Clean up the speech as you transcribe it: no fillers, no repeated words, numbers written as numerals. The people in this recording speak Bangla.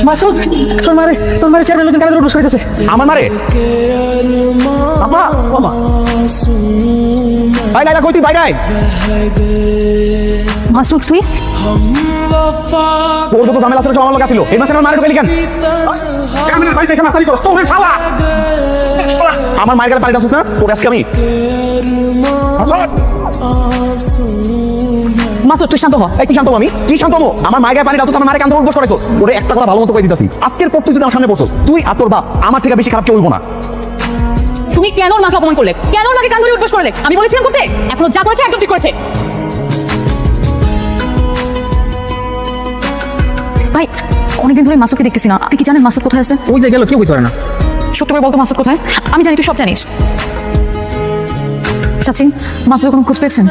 মাসুদ তোর মারে চেয়ারম্যান লোকের কানে বসে হইতেছে আমার মারে আপা বাবা ভাই গায়লা কই তুই ভাই গায় মাসুদ তুই তোর তো ঝামেলা ছিল সব আমার লোক ছিল এই মাসে আমার মারে ঢুকাইলি কেন ক্যামেরার বাইরে এসে মাসারি করছ তোর শালা আমার মায়ের গালে পানি দাও না তোর আজকে আমি মাসুদ তুই শান্ত হ। এই কি শান্ত হবো আমি কি শান্ত হবো আমার মায়ের গায়ে পানি দাও আমার মারে কান ধরে বস করাইছস ওরে একটা কথা ভালো মতো কই দিতাছি আজকের পর তুই যদি আমার সামনে বসছস তুই আর তোর বাপ আমার থেকে বেশি খারাপ কেউ হইব না তুমি কেন ওর মাকে অপমান করলে, কেন ওর মাকে কান ধরে উঠবস করলে? আমি বলেছিলাম করতে, এখনো যা করেছে একদম ঠিক করেছে। ভাই অনেকদিন ধরে মাসুদকে দেখতেছি না, আপনি কি জানেন মাসুদ কোথায় আছে? ওই যে গেল কেউ হইতে পারে না সত্য করে বলতো মাসুদ কোথায়? আমি জানি তুই সব জানিস। চাচি মাসুদের কোনো খোঁজ পেয়েছেন?